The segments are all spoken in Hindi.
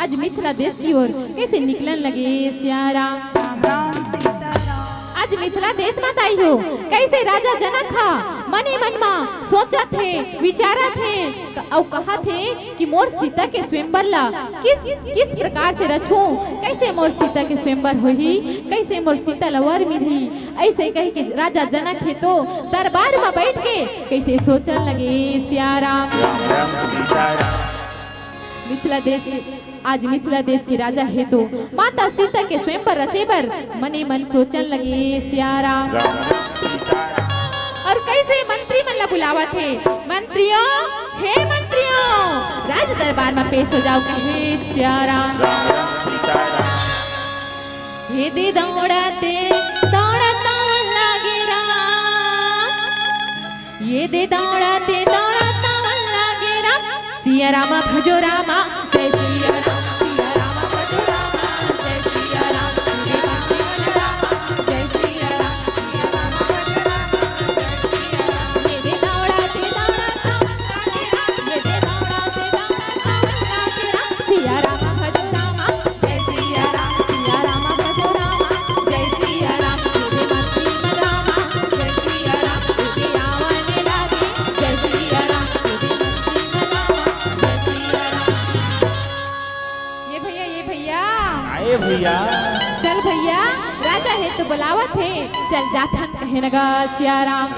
आज मिथिला देश की ओर कैसे निकलन लगे सियारा। आज मिथिला देश मत आई हो कैसे राजा जनक हा मने मन मा सोचा थे विचारा थे और कहा थे कि मोर सीता के स्वयंवर ला किस प्रकार से रचूं, कैसे मोर सीता के स्वयंवर होही, कैसे मोर सीता लवर मिली। ऐसे कह के राजा जनक है तो दरबार में बैठ के कैसे सोचने लगे सियारा। मिथिला देश आज मिथिला देश की राजा है तो माता सीता के स्वयं पर रचे पर मने मन सोचन लगे सियारा। और कैसे मंत्री मन ला बुलावा थे, मंत्रियों हे मंत्रियों राज दरबार में पेश हो जाओ कहे सियारा। ये दे दौड़ाते दौड़ाता लागे राम, ये दे दौड़ाते दौड़ाता लागे राम। सिया रामा भजो रामा जय सिया राम, सिया रामा भजो रामा जय सिया राम। जय सिया राम, सिया रामा भजो रामा जय सिया राम। ये दे दौड़ाते दौड़ाता लागे राम, ये दे दौड़ाते दौड़ाता लागे राम। सिया रामा भजो रामा जय सिया राम, सिया रामा भजो रामा जय सिया राम। ये मस्ती में रामा जय सिया राम, ये आवाने लागे जय सिया राम। भैया चल भैया राजा है तो बुलावत है, चल जाथन कहे नगा सिया राम।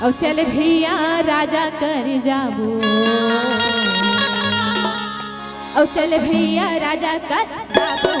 और चल भैया राजा कर जाबो, और चल भैया राजा कर जाबो।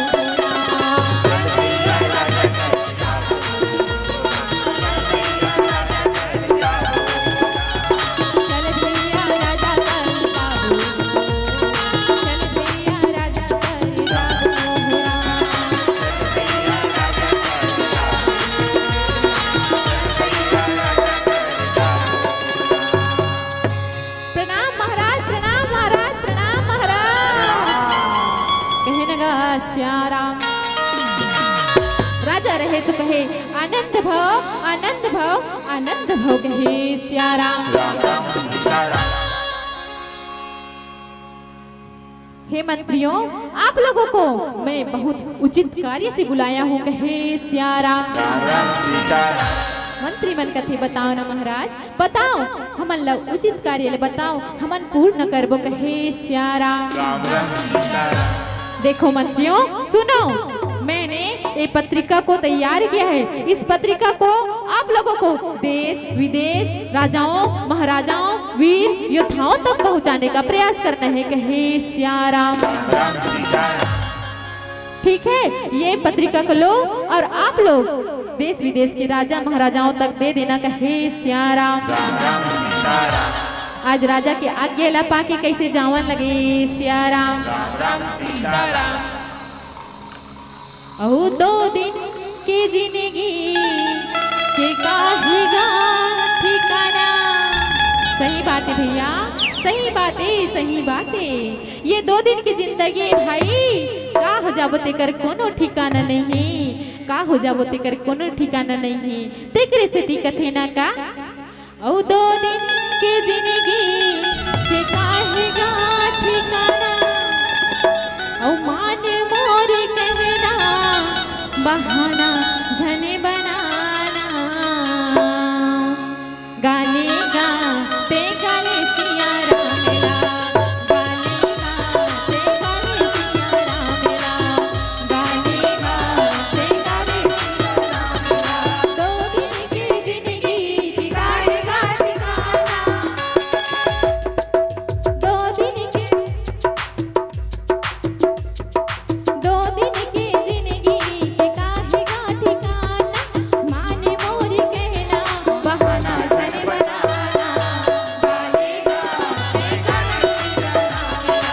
राजा रहे तो कहे आनंद भव आनंद भव आनंद भव कहे सिया राम। हे मंत्रियों आप लोगों को मैं बहुत उचित कार्य से बुलाया हूँ कहे सिया राम। मंत्री मन कथे बताओ ना महाराज, बताओ हमन ला उचित कार्य बताओ हमन पूर्ण करबो कहे सिया राम। देखो मंत्रियों सुनो, मैंने ये पत्रिका को तैयार किया है। इस पत्रिका को आप लोगों को देश विदेश राजाओं महाराजाओं वीर योद्धाओं तक पहुंचाने का प्रयास करना है कहे सिया राम। ठीक है, ये पत्रिका को लो और आप लोग देश विदेश के राजा महाराजाओं तक दे देना कहे सिया राम। आज राजा के आज्ञा ला पाके कैसे जावन लगे सिया राम। ओ 2 दिन की जिंदगी के काहेगा ठिकाना। सही बात है भैया, सही बातें सही बातें। ये 2 दिन की जिंदगी भाई का हो जाबो तेकर कोनो ठिकाना नहीं, का हो जाबो तेकर कोनो ठिकाना नहीं। तेकरे से ती कथे ना का ओ 2 दिन की जिंदगी के काहेगा ठिकाना। ओ मान मोर कहना बहाना धने बनाना। गाने गाते गाले सिया राम ला, गाने गाते गाले सिया राम ला, गाने गाते गाले सिया राम ला। 2 दिन की जिंदगी ठिकाएगा ठिकाना, 2 दिन की 2 दिन की जिंदगी के काहेगा ठिकाना। माने मोरी कहना बहाना धने बनाना। गाने गाते गाले सिया राम ला,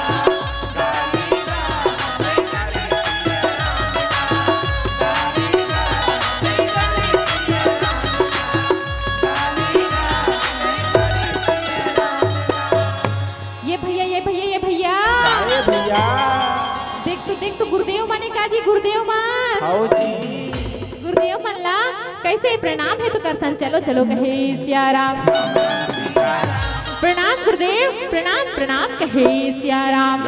गाने गाते गाले सिया राम ला, गाने गाते गाले सिया राम ला, गाने गाते गाले सिया राम ला। ये भैया ये भैया ये भैया भैया देख तो गुरुदेव माने का जी, गुरुदेव मान आओ जी गुरुदेव मन ला कैसे प्रणाम है तो करथन। चलो चलो कहे सिया राम। प्रणाम गुरुदेव, प्रणाम प्रणाम कहे सिया राम।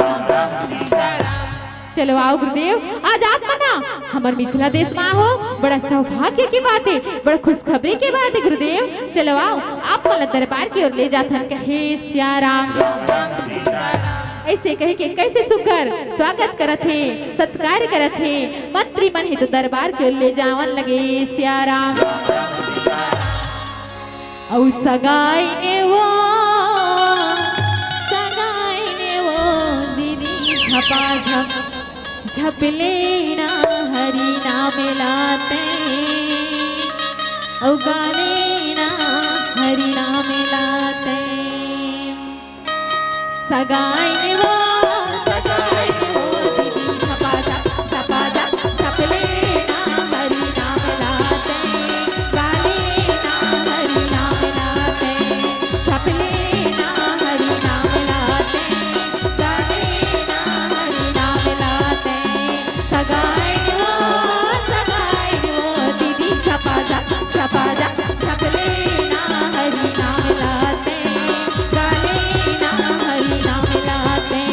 चलो आओ गुरुदेव, आज आप मना हमार मिथिला देश में हो, बड़ा सौभाग्य की बात है, बड़ा खुशखबरी की बात है गुरुदेव। चलो आओ, आप मला दरबार की ओर ले जाथन कहे सिया राम। ऐसे कहे के कैसे सुकर स्वागत करत है, सत्कार करत है। मंत्री मन है तो दरबार की ओर ले जावन लगे सिया राम। औ सगाई ने वो दीदी झपाझप झपलेना हरि नाम लाते, औ गाने ना हरि नाम लाते। सगाई ने वो दीदी झपाझप झपलेना हरि नाम लाते, गाने ना हरि नाम लाते, झपलेना हरि नाम लाते, गाने ना हरि नाम लाते। सगाई ने वो दीदी झपाझप झपलेना हरि नाम लाते, गाने ना हरि नाम लाते,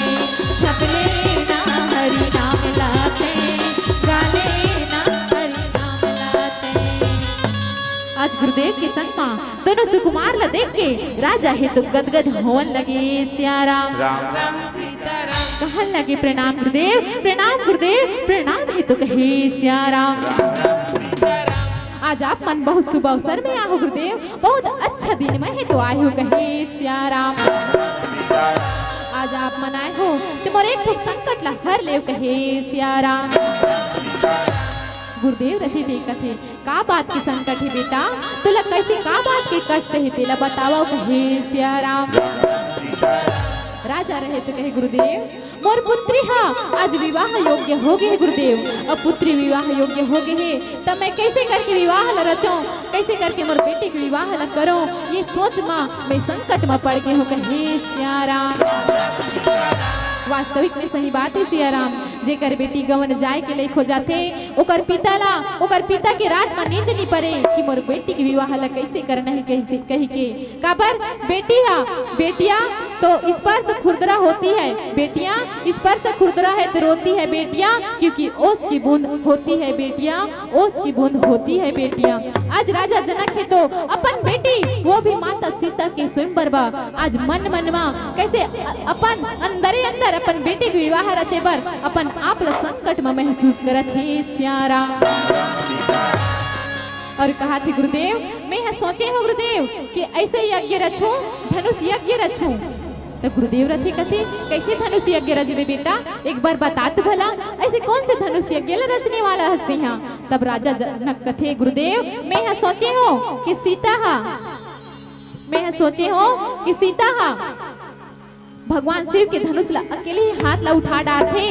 झपलेना हरि नाम लाते, गाने ना हरि नाम लाते। आज गुरुदेव के संग मां दोनों सुकुमार ला देख के राजा है तो गदगद होवन लगे सिया राम। कहन लगे प्रणाम गुरुदेव, प्रणाम गुरुदेव, प्रणाम है तो कहे सिया राम। आज आप मन बहुत शुभ अवसर में आहो गुरुदेव, बहुत अच्छा दिन में है तो आए हो कहे सिया राम। आज आप मन आए हो तो मोर एक संकट ला हर ले कहे सिया राम। गुरुदेव रथे देखत है का बात के संकट है बेटा, तुला कैसे का बात के कष्ट है तेला बताओ कहे सिया राम। राजा रहे तो कहे गुरुदेव मोर पुत्री हा आज विवाह योग्य हो गए गुरुदेव। अब पुत्री विवाह योग्य हो गए है तब मैं कैसे करके विवाह ला रचो, कैसे करके मोर बेटे के विवाह ला करो, ये सोच मां मैं संकट में पड़ गए हो कहे सिया राम। वास्तविक में सही बात है सिया राम, जेकर बेटी गवन जाए के लिए खो जाते ओकर पिता के रात में नींद नहीं पड़े कि मोर बेटी के विवाह ला कैसे करना है, कैसे कही के काबर बेटियां तो स्पर्श खुरदरा होती है, बेटियां स्पर्श खुरदरा है तो रोती है बेटियां, क्योंकि ओस की बूंद होती है बेटियां, ओस की बूंद होती है बेटियां। आज राजा जनक है तो अपन बेटी वो भी माता सीता के स्वयंवर बा, आज मन मनवा कैसे अपन अंदरे अंदर अपन बेटे के विवाह रचे बर अपन आप ला संकट में महसूस करत है सिया राम। और कहा थी गुरुदेव मैं सोचे हो गुरुदेव कि ऐसे यज्ञ रचूं, धनुष यज्ञ रचूं। तो गुरुदेव रथे कथे कैसे धनुष यज्ञ रचबे बेटा, एक बार बता तो भला ऐसे कौन से धनुष यज्ञ रचने वाला हस्ती यहाँ। तब राजा जनक कथे गुरुदेव मैं सोचे हो कि सीता हा भगवान शिव के धनुष ला अकेले ही हाथ ला उठा डालथे,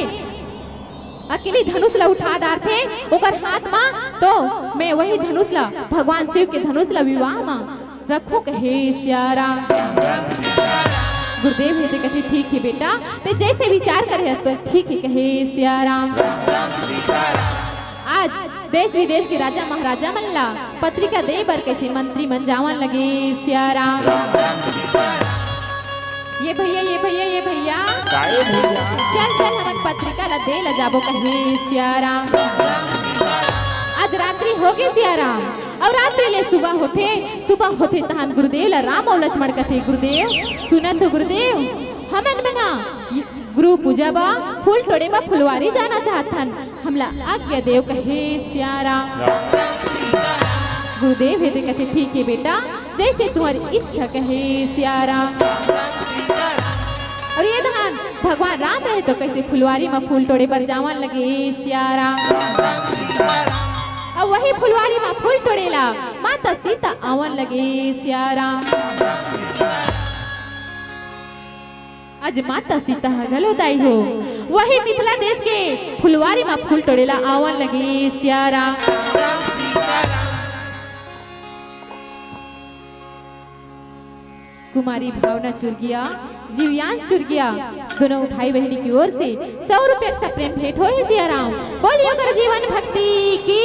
अकेले धनुष ला उठा डालथे ओकर हाथ में, तो मैं वही धनुष ला भगवान शिव के धनुष ला विवाह में रखो कहे सिया राम। गुरुदेव है कहे ठीक है बेटा, ते जैसे विचार करे तो ठीक है कहे सिया राम। आज देश विदेश के राजा महाराजा मन ला पत्रिका दे बर कैसे मंत्री मन जावन लगे सिया राम। ये भैया चल हमन पत्रिका ला दे ला जाबो कहे सिया राम। आज रात्रि हो गए सिया राम, और रात्रि ले सुबह होते तहन गुरुदेव ला राम और लक्ष्मण कथे गुरुदेव सुनत हो गुरुदेव हमन मना गुरु पूजा बा फूल टोड़े बा फुलवारी जाना चाहतन, हमला आज्ञा देव कहे सिया राम। गुरुदेव है कथे ठीक है बेटा जैसे तुम्हारी इच्छा कहे सिया राम। और ये धान भगवान राम रहे तो कैसे फुलवारी में फूल टोड़े पर जावन लगे सिया राम। और वही फुलवारी में फूल टोड़ेला माता सीता आवन लगे सिया राम। आज माता सीता हगलो दाई हो, वही मिथिला देश के फुलवारी में फूल टोड़ेला आवन लगे सिया राम। कुमारी भावना चुरगिया जीवयान चुरगिया दोनों उठाई बहनी की ओर से 100 रुपये का प्रेम भेंट हो सिया राम। बोलियो कर जीवन भक्ति की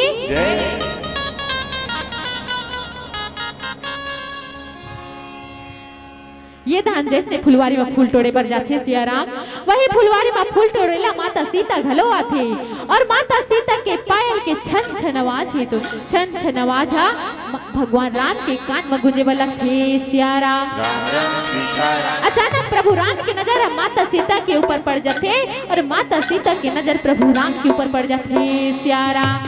ये धान जैसे फुलवारी में फूल तोड़े पर जाते सिया राम, वही फुलवारी में फूल तोड़ेला माता सीता घलो आथे और माता सीता के पायल के छन छन आवाज है तो छन छन आवाज भगवान राम के कान में गुंजे वाला थे सिया राम। अचानक प्रभु राम की नजर माता सीता के ऊपर पड़ जाते और माता सीता की नजर प्रभु राम के ऊपर पड़ जाते सिया राम।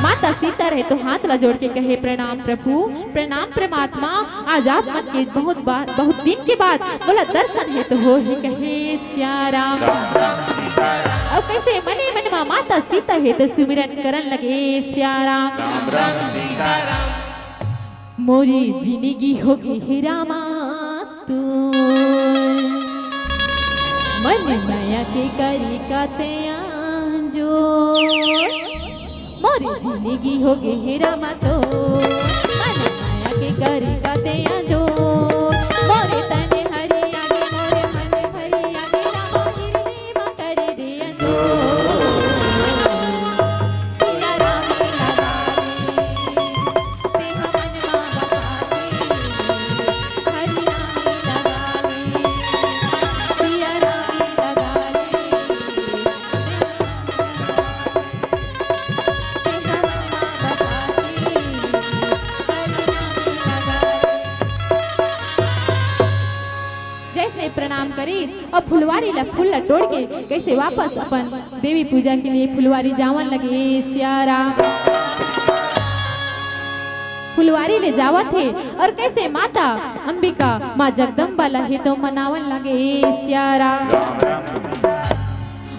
माता सीता रहे तो हाथ ला जोड़ के कहे प्रणाम प्रभु, प्रणाम परमात्मा, आज आप मन के बहुत दिन के बाद बोला दर्शन है तो हो ही कहे सिया राम। अब कैसे मने मन में माता सीता है तो सुमिरन करन लगे सिया राम। मोरी जिंदगी होगी हे रामा तू मन माया के करी काते जो, मोरी जिंदगी होगी हे रामा तो मन माया के करी काते जो, मोरे तने हरि आगे मोरे मन भरी आगे रामा हृदय में करे दे जो। सिया राम लगा ले ते हमन मां बता दे, हरि राम लगा ले सिया राम लगा ले प्रणाम करीस और फुलवारी ला फूल ला तोड़ के कैसे वापस अपन देवी पूजा के लिए फुलवारी जावन लगे सिया राम। फुलवारी ले जावत थे और कैसे माता अंबिका माँ जगदम्बा लहे तो मनावन लगे सिया राम।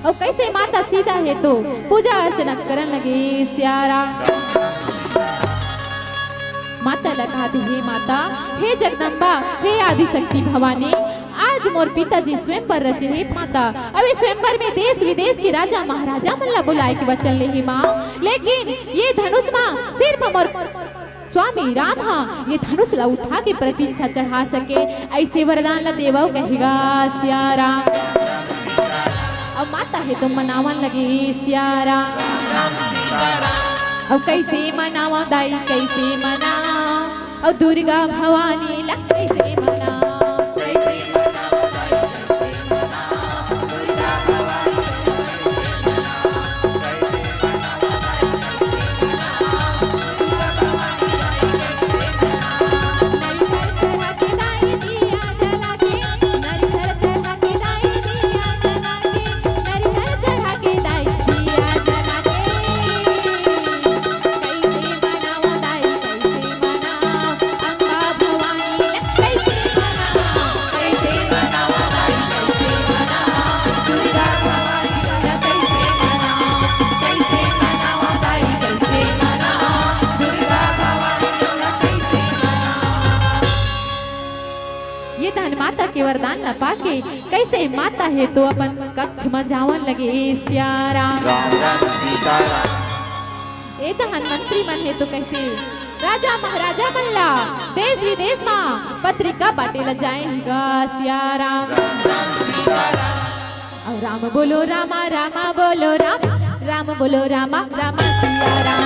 और कैसे माता सीता है तो पूजा अर्चना करन लगे सिया राम। माता लगा दी हे माता, हे जगदम्बा, हे आदिशक्ति भवानी, आज मोर पिताजी स्वयंवर रचे हे माता। अभी स्वयंवर में देश विदेश के राजा महाराजा मल्ला बुलाए के बचन ले हे माँ, लेकिन ये धनुष माँ सिर्फ मोर स्वामी राम हाँ ये धनुष ला उठा के प्रतीक्षा चढ़ा सके, ऐसे वरदान ला देवो कहेगा सिया राम। अब माता है तो मनावन लगे सिया राम। अब कैसे मनावा दाई कैसे मना, और दुर्गा भवानी लग कैसे मना, वरदान न पाके कैसे माता है तो अपन कक्ष में जावन लगे सिया राम। ए दहन मंत्री मन है तो कैसे राजा महाराजा मल्ला देश विदेश में पत्रिका बाटे ल जाएगा सिया राम। और राम बोलो रामा रामा बोलो राम, राम बोलो रामा रामा सिया राम।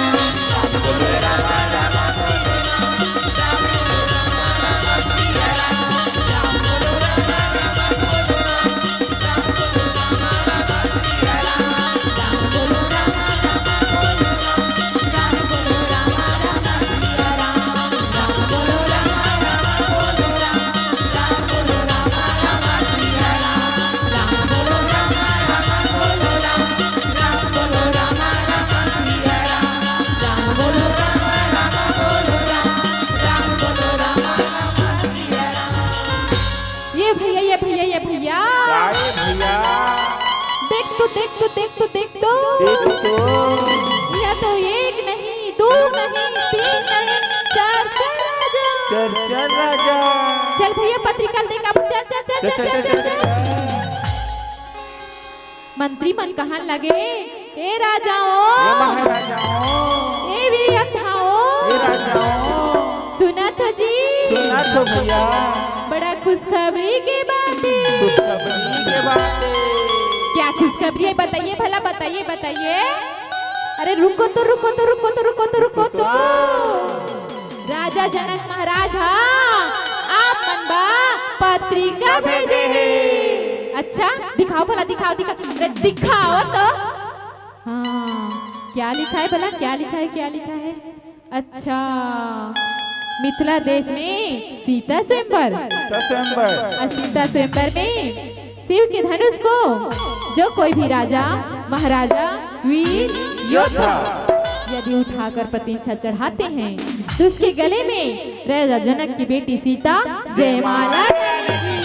यह तो एक नहीं दो नहीं तीन नहीं चार चार राजा। चल भैया पत्रिका देखा चल चल चल चल चल चल चल। मंत्री मन कहन लगे ए राजाओं ए वीरयोद्धाओं सुना तो जी, सुना तो भैया बड़ा खुशखबरी के बातें। क्या खुशखबरी है बताइए भला बताइए बताइए। अरे रुको तो रुको तो रुको तो रुको तो रुको तो। राजा जनक महाराज हाँ आप लंबा पत्रिका भेजे है। अच्छा दिखाओ भला, दिखाओ दिखाओ, अरे दिखाओ तो। हाँ क्या लिखा है भला, क्या लिखा है, क्या लिखा है? अच्छा मिथिला देश में सीता स्वयंवर, सीता स्वयंवर में शिव के धनुष को जो कोई भी राजा महाराजा वीर योद्धा यदि उठाकर प्रतिष्ठा चढ़ाते हैं तो उसके गले में राजा जनक की बेटी सीता जयमाला डालेगी।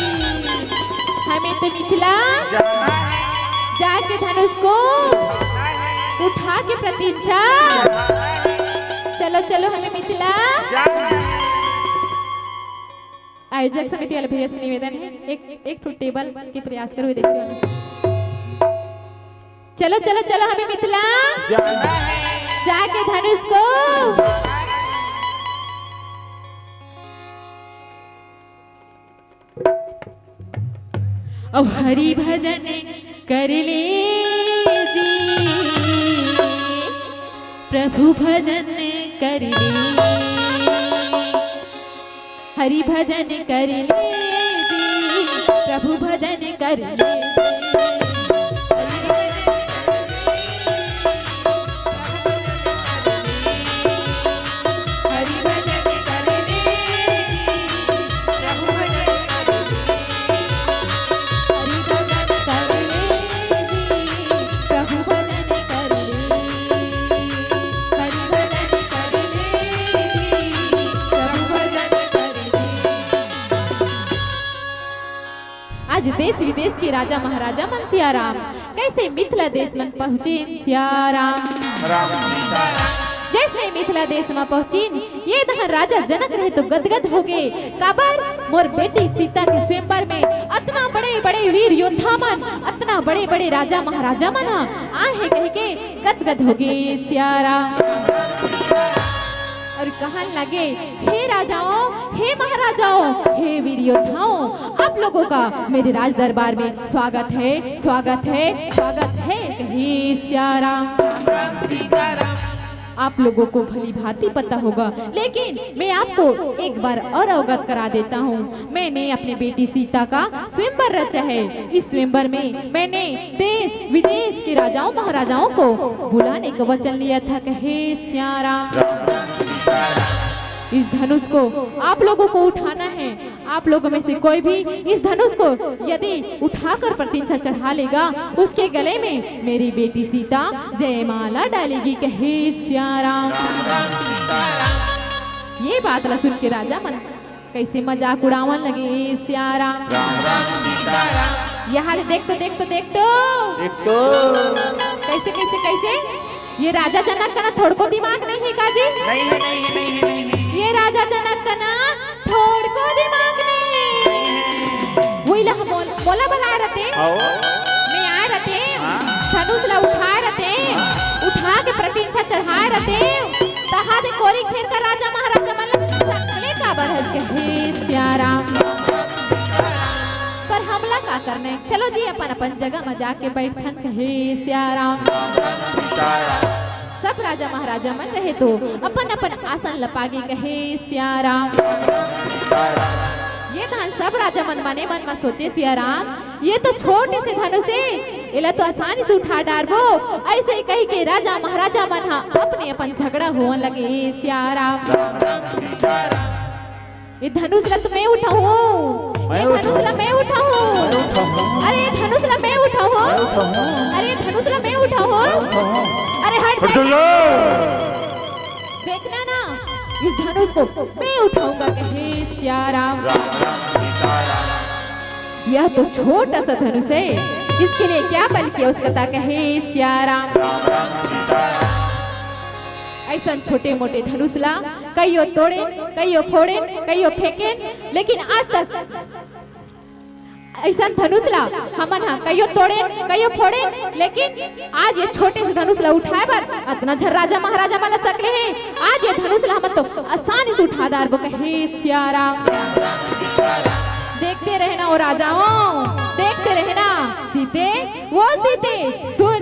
हमें तो मिथिला जाके धनुष को उठा के प्रतिष्ठा, चलो चलो हमें मिथिला। आयोजक समिति वाले भैया से निवेदन है, एक टेबल के प्रयास करो देसी वाले। चलो चलो चलो हमें मिथिला जाके धनुष को अब हरि भजन कर ले जी, प्रभु भजन कर ले, हरि भजन कर ले जी, प्रभु भजन कर ले। आज देश विदेश के राजा महाराजा मन सियाराम कैसे मिथिला देश में पहुँचे सियाराम। जैसे मिथिला देश में पहुँची ये दहन राजा जनक रहे तो गदगद हो गए। काबर मोर बेटी सीता के स्वयंवर में इतना बड़े बड़े वीर योद्धा मन, इतना बड़े बड़े राजा महाराजा मन आहे कह के गदगद हो गए सियाराम। और कहने लगे हे राजाओं, हे महाराजाओं, हे वीर योद्धाओं, आप लोगों का मेरे राज दरबार में स्वागत है, स्वागत है, स्वागत है। कहे सियाराम। आप लोगों को भली भांति पता होगा, लेकिन मैं आपको एक बार और अवगत करा देता हूँ। मैंने अपने बेटी सीता का स्वयंवर रचा है। इस स्वयंवर में मैंने देश विदेश के राजाओं महाराजाओं को बुलाने का वचन लिया था। कहे सियाराम। इस धनुष को आप लोगों को उठाना है। आप लोगों में से कोई भी इस धनुष को यदि उठाकर प्रतिष्ठा चढ़ा लेगा, उसके गले में मेरी बेटी सीता जयमाला डालेगी। कहे सियाराम। ये बात ला सुन के राजा मन कैसे मजाक उड़ावन लगे सियाराम। यहाँ देख तो देख तो देख तो कैसे कैसे कैसे ये राजा जनक का ना थोड़ को दिमाग नहीं है काजी? नहीं। ये राजा जनक का ना थोड़ को दिमाग नहीं। वही ला बोला बला रहते, मैं आए रहते, धनुष ला उठाए रहते, उठा के प्रतिष्ठा चढ़ाए रहते, तहा दे कोरी खेर का राजा महाराजा मतलब सकले का बरहस के हे सियाराम। पर हमला का करने, चलो जी अपन अपन जगह में जाके बैठन। कहे सियाराम। सब राजा महाराजा मन रहे तो अपन अपन आसन लपागे। कहे सियाराम। ये धन सब राजा मन माने मन में सोचे सियाराम, ये तो छोटे से धनुष से इला तो आसानी से उठा डारबो। ऐसे ही कही के राजा महाराजा मन अपने अपन झगड़ा होने लगे सियाराम। ये धनुष ला तो मैं उठाऊं, ये धनुष ला मैं उठाऊं, अरे ये धनुष ला मैं उठाऊं, अरे ये धनुष ला मैं उठाऊं, अरे हट देखना ना इस धनुष को मैं उठाऊंगा। कहे सियाराम। यह तो छोटा सा धनुष है, इसके लिए क्या बल किया उसका था। कहे सियाराम। ऐसा छोटे मोटे धनुष ला कईयो तोड़े, कईयो फोड़े, कईयो फेंके, लेकिन आज तक ऐसा धनुष ला हमन कईयो तोड़े, कईयो फोड़े, लेकिन आज ये छोटे से धनुष ला उठाए बर इतना झर राजा महाराजा वाला सकले है। आज ये धनुष ला हमन तो आसानी से उठा दार वो। कहे सियाराम। देखते रहना वो राजाओं, देखते रहना सीते वो सीते सुन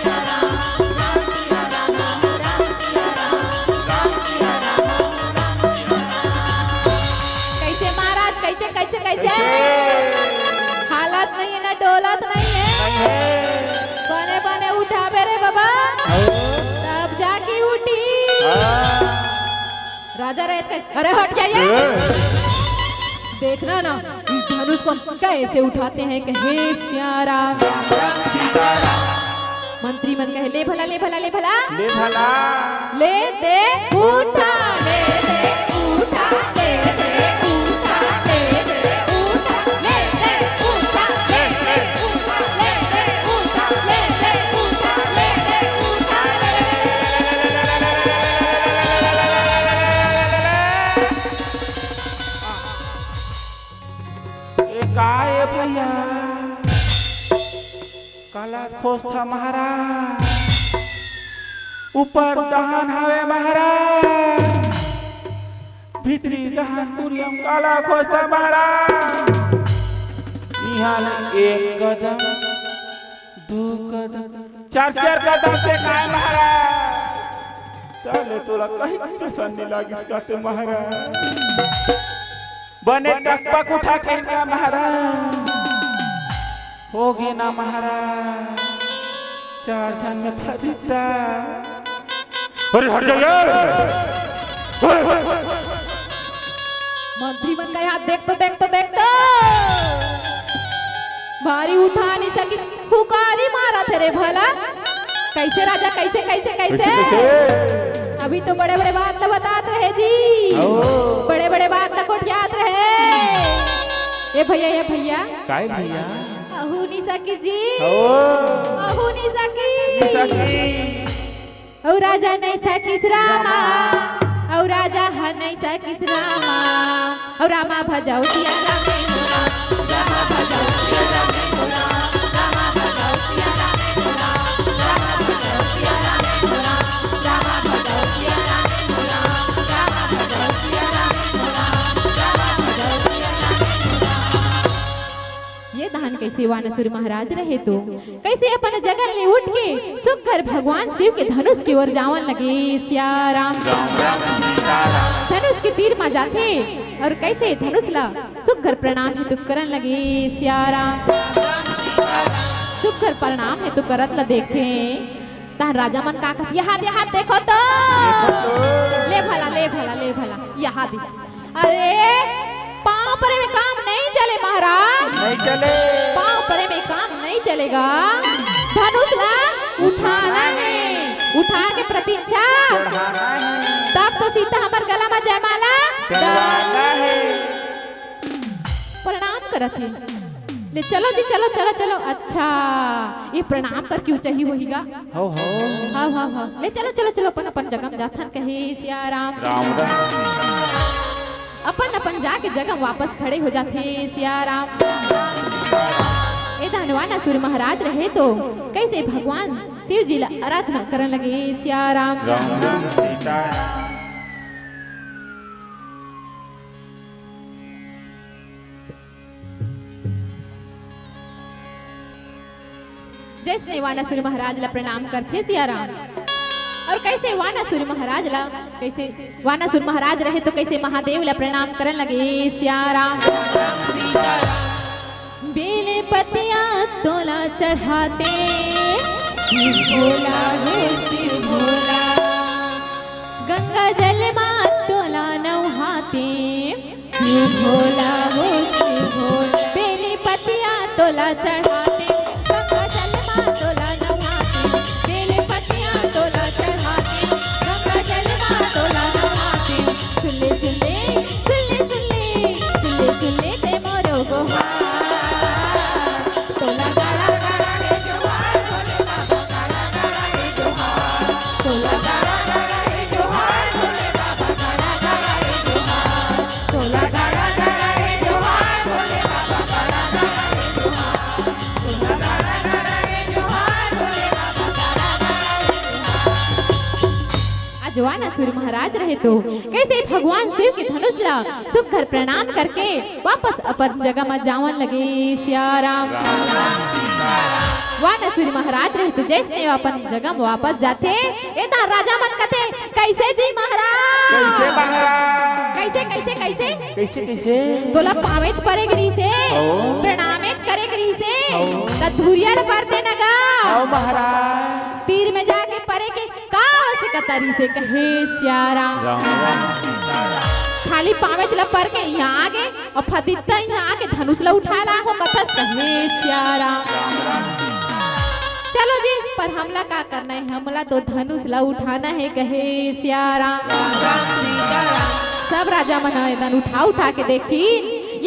कैसे हालत नहीं है ना डोलत नहीं है बने बने उठावे रे बाबा तब जाके उठी राजा रहत के अरे हट जाइए देखना ना इस धनुष को कैसे उठाते हैं कहे सियाराम मंत्री मन कहे ले भला ले भला ले भला ले भला ले दे उठा ले दे उठा ले दे उठा ले दे उठा ले दे उठा ले दे उठा ले दे उठा ले दे उठा ले दे उठा ए काय भैया काला खोस था महाराज ऊपर दहन हवे महाराज भीतरी दहन पुरियम काला खोस था महाराज यहाँ एक कदम दो कदम चार चार कदम से काय महाराज चले तोला कहीं चसन नहीं लागिस करते महाराज बने टकपक उठा के ना महाराज होगी ना महाराज चार जन में फदिता अरे हट जाइए मंत्री मन का हाथ देख तो भारी उठा नहीं सकी फुकारी मारा थे रे भला कैसे राजा कैसे कैसे कैसे अभी तो बड़े बड़े बात तो बतात रहे जी बड़े बड़े बात तो कोठियात रहे ये भैया काय भैया अहू नहीं सकी जी ओ अहू नहीं सकी औ राजा नहीं सकिस रामा औ राजा ह नहीं सकिस रामा औ रामा भजाऊ सिया रामे होना रामा भजाऊ सिया रामे होना रामा भजाऊ सिया रामे होना रामा भजाऊ सिया रामे होना रामा भजाऊ सिया रामे होना रामा भजाऊ सिया रामे होना रामा भजाऊ सिया रामे होना ये दान कैसे वानसुर महाराज रहे तो कैसे अपन जगल ले उठ के सुखकर भगवान शिव के धनुष की ओर जावन लगे सियाराम धनुष के तीर मा जाते और कैसे धनुष ला सुखकर प्रणाम हेतु करन लगे सियाराम सुखकर प्रणाम हेतु करत ला देखते तार राजा मन का कहत यहाँ देखो तो ले भला यहाँ दे अरे पाँव परे में काम नहीं चले महाराज नहीं चले पाँव परे में काम नहीं चलेगा धनुष ला उठाना है उठा के प्रतीक्षा तब तो सीता हमार गला में जयमाला डलवाना है प्रणाम करत है ले चलो जी चलो अच्छा ये प्रणाम कर क्यों चाहिए होईगा हो हाँ ले चलो अपन जगह में जाथन कहे सियाराम राम राम अपन जाके जगह वापस खड़े हो जाते सियाराम ए धनवाना सूर्य महाराज रहे तो कैसे भगवान शिव जी ला आराधना करने लगे सियाराम राम राम सीता जैसे वानासुर महाराज ला प्रणाम करते सियाराम और कैसे वानासुर महाराज ला कैसे वानासुर महाराज रहे तो कैसे महादेव ला प्रणाम करने लगे सियाराम बेले पतिया तोला चढ़ाते शिव भोला हो शिव भोला गंगा जल मां तोला नौहाते शिव भोला हो शिव भोला बेले पतिया तोला चढ़ाते गंगा जल मां तोला नौहाते बेले पतिया तोला चढ़ाते गंगा जल मां तोला नौहाते सुले ते मोरो गोहार तोला गाड़ा गाड़ा रे जोहार भोले बाबा गाड़ा गाड़ा रे जोहार तोला गाड़ा गाड़ा रे जोहार भोले बाबा गाड़ा गाड़ा रे जोहार तोला गाड़ा गाड़ा रे जोहार भोले बाबा गाड़ा गाड़ा रे जोहार तोला गाड़ा गाड़ा रे जोहार भोले बाबा गाड़ा गाड़ा रे जोहार आज वाना सूर्य महाराज रहे तो कैसे भगवान शिव के धनुष ला सुखकर प्रणाम करके वापस अपन जगह में जावन लगे सियाराम। वान सूर्य महाराज रहे तो जैसे अपन जगह में वापस जाते इधर राजा मन कथे कैसे जी महाराज कैसे महाराज कैसे कैसे कैसे कैसे कैसे तोला पावेच परे गिरी से प्रणामेच करे गिरी से त धुरियल परते नगा आओ महाराज तीर में जाके परे के का से कतरी से कहे सियाराम। खाली पावेच ला पर के यहाँ आगे और फदित्ता यहाँ आके धनुष ला उठा ला हो कथस कहे सियाराम। चलो जी पर हमला का करना है हमला तो धनुष ला उठाना है कहे सियाराम। सब राजा मना दान उठा के देखी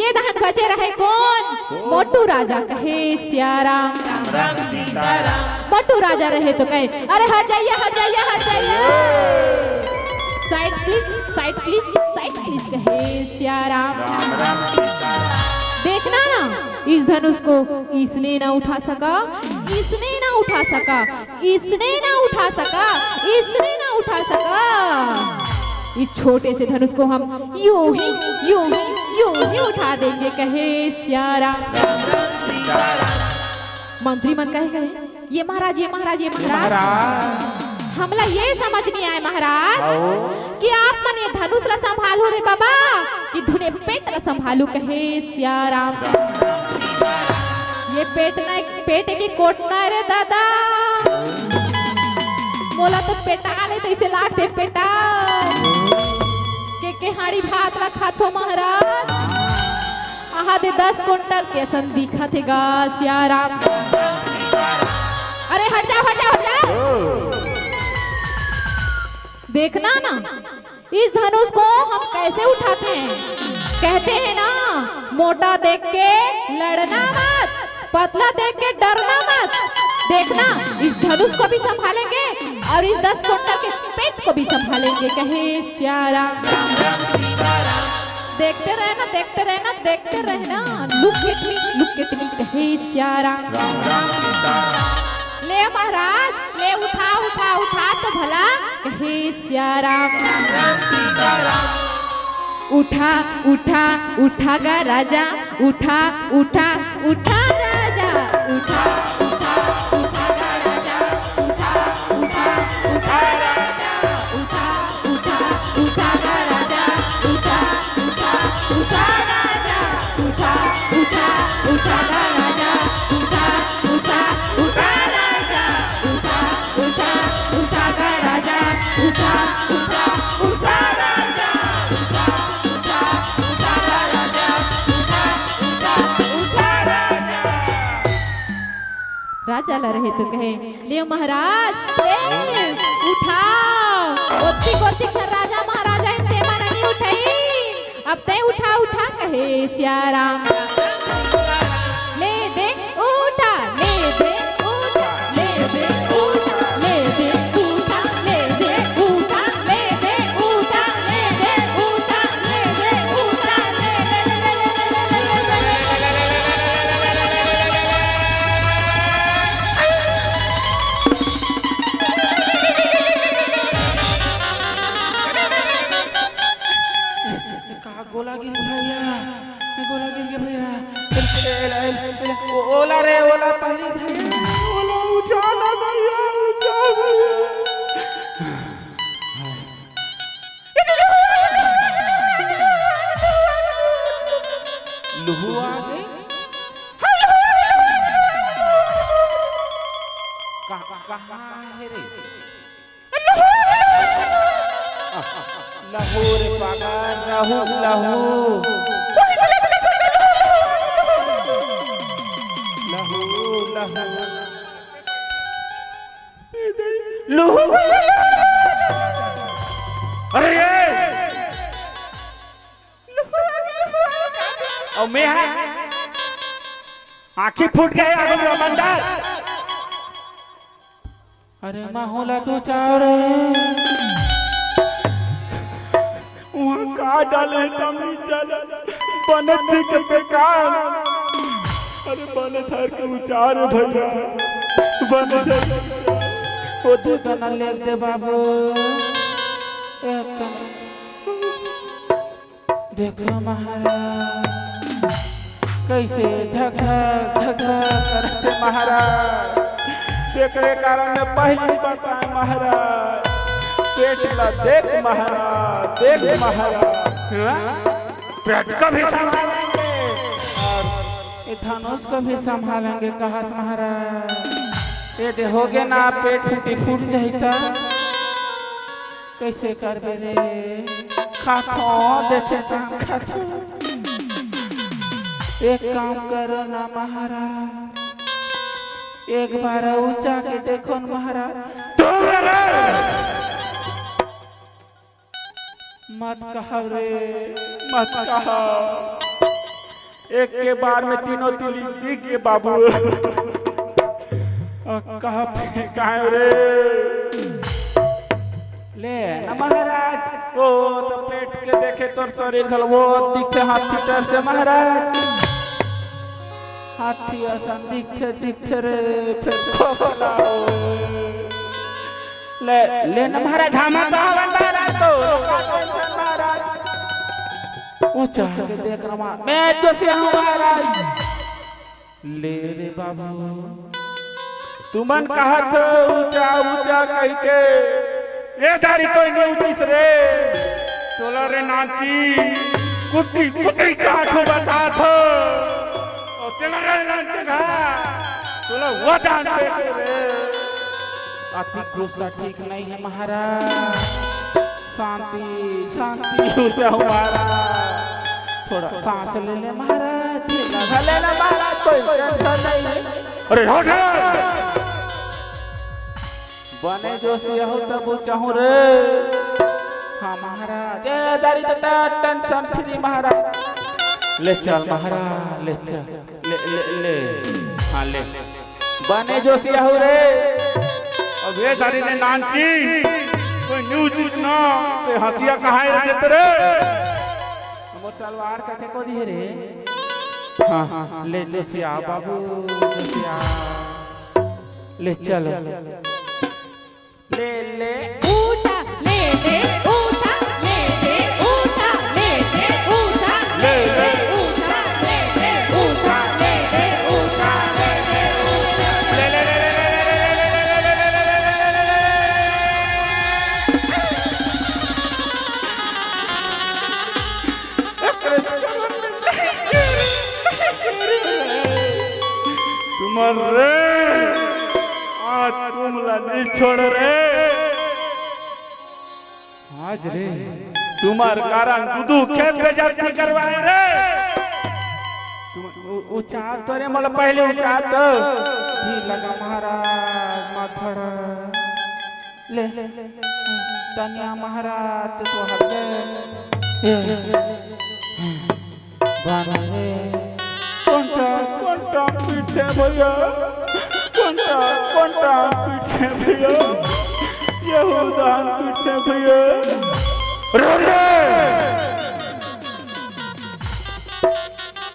ये दान बचे रहे कौन मोटू राजा कहे सियाराम। मोटू राजा रहे तो कहे अरे हट जाइए हट जाइए हट जाइए side please side please side please कहे सियाराम। देखना ना इस धनुष को इसने ना उठा सका इसने ना उठा सका इसने ना उठा सका इसने ना उठा सका इस छोटे से धनुष को हम यूं ही उठा देंगे कहे सियाराम। मंत्री मन कहे ये महाराज ये महाराज ये महाराज हमला ये समझ नहीं आए महाराज कि आप मन ये धनुष ला संभालो रे बाबा कि धुने पेट ला संभालू कहे सियाराम। ये पेट की कोटना रे दादा मोला तो पेटा ले तो इसे लाग दे पेटा के हाड़ी भात ला खाथो महाराज आहा दे 10 कुंटल के सन दिखा थे गा सियाराम। अरे हट जाओ हट जाओ हट जाओ देखना ना इस धनुष को हम कैसे उठाते हैं कहते हैं ना मोटा देख के लड़ना मत पतला देख के डरना मत। देखना इस धनुष को भी संभालेंगे और इस 10 कुंटल के पेट को भी संभालेंगे कहे सियाराम। देखते रहना देखते रहना देखते रहना लुक कितनी कहे सियाराम। ले महाराज ले उठा उठा उठा तो भला कहे सियाराम। उठा उठा उठा गा राजा उठा उठा उठा राजा उठा उठा उठा गा राजा उठा उठा उठा राजा उठा उठा उठा गा राजा उठा उठा उठा राजा उठा उठा उठा गा राजा उठा उठा उठा राजा उठा उठा उठा गा राजा उठा उठा उठा राजा उठा उठा उठा गा राजा उठा उठा उठा राजा। राजा ला रहे तो कहे ले महाराज ले उठाओ ओती गोती खर राजा महाराजा इनते मन नहीं उठाई अब ते उठा उठा कहे सियाराम। ले दे उठा ले दे उठा ले दे उठा ले दे उठा ले दे उठा ले दे उठा ले दे उठा ले दे उठा कहा गोला गिर गया भैया ओला रे ओला पहली भैया ओला उछाला भैया लुहु आ गई कहाँ है रे लहू रे पागल लहू लहू अरे और मैं आंखें फूट गए आगम रमंदार। अरे माहौला तो चाव रहे वहाँ का डाले तमनी चला बनत के बेकार। अरे बनत हर के उचार भैया बनत ओ दे गाना ले दे बाबू देखो महाराज कैसे धक धक करते महाराज। देखने कारण में पहली बताए महाराज पेट ला देख महाराज देख महाराज। पेट को भी संभालेंगे और ये धनुष को भी संभालेंगे कहा महाराज। पेट हो गए ना पेट फूट जाता कैसे कर रे खाथो देखे खाथो। एक काम करो ना महाराज एक बार ऊंचा के देखो न महाराज। मत कहो रे मत कहो एक के बार में तीनों तिली दिख के बाबू कहा कहा रे ले न महाराज। ओ तो पेट के देखे तोर शरीर खल वो दिखे हाथी टर से महाराज। हाथी असन दिखे रे फिर खोखला ले न महाराज। हम महाराज तो महाराज ऊंचा के देख रहा मैं जो से हूं महाराज। ले रे बाबू तुमन कहा था ऊंचा ऊंचा कह के ये दारी कोई नहीं उचिस रे। तोला रे नाची कुटी कुटी काठो बता थो और चला रे नाची का तोला वो दान पे रे। अति गुस्सा ठीक नहीं है महाराज। शांति शांति हो जाओ महाराज। थोड़ा सांस ले ले महाराज धीरे ले ले महाराज कोई टेंशन नहीं। अरे हट बने जो से हो तब चाहूं रे। हाँ महाराज ये दारी तो टेंशन फ्री महाराज। ले चल महाराज ले चल ले ले ले हाँ ले बने जो से हो रे। अब ये दारी ने नानची कोई न्यूज ना ते हंसिया कहाँ है देते रे। वो तलवार का को दी रे। हाँ हाँ ले जो से आ बाबू जो से आ ले चल ले ले ऊटा ले ले ऊटा ले ले ऊटा ले ले ऊटा ले ले ऊटा ले ले ऊटा ले ले ऊटा ले ले ले ले तुम रे आज तुमला नहीं छोड़ रे। आज रे तुम्हार कारण दूधू खेत पे जाती करवाए रे। तुम ऊंचा तो रे मतलब पहले ऊंचा तो जी लगा महाराज माथड़ा ले तनिया महाराज तो हट गए बाबा रे कोंटा पीछे भैया कोंटा पीछे भैया यहूदान पीछे भैया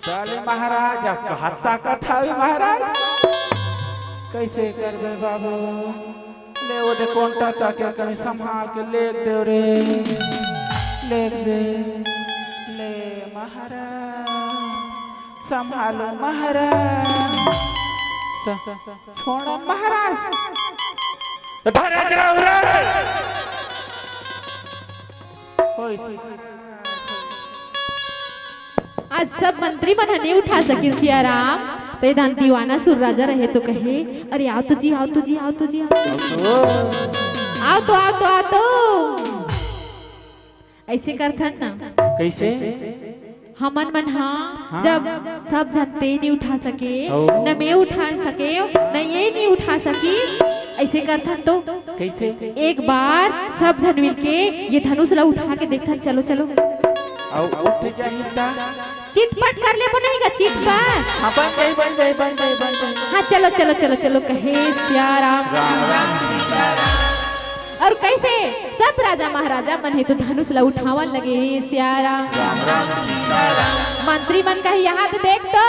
चले महाराज कहता कथा महाराज कैसे कर दे बाबू। ले वो दे कोंटा ताकि कहीं संभाल के ले दे रे ले दे ले महाराज संभालो महाराज छोड़ो महाराज धरे जाओ रे। आज सब मंत्री मन नहीं उठा सके सियाराम। तो ये दान दीवाना सुर राजा रहे तो कहे अरे आओ तो जी आओ तो जी आओ तो जी आओ तो आओ तो आओ तो ऐसे करथन ना कैसे हमन मन हाँ जब सब जनते नहीं उठा सके न मैं उठा सके न ये नहीं उठा सकी ऐसे करथन तो कैसे एक बार सब जन मिल के ये धनुष ला उठा के देखथन। चलो चलो उठ जाइता चिटपट कर ले नहीं का चिटपट। हाँ बन जाए हाँ चलो चलो चलो चलो कहे सियाराम और कैसे सब राजा महाराजा मन है तो धनुष ला उठावन लगे सियाराम। मंत्री मन कहे यहाँ तो देख तो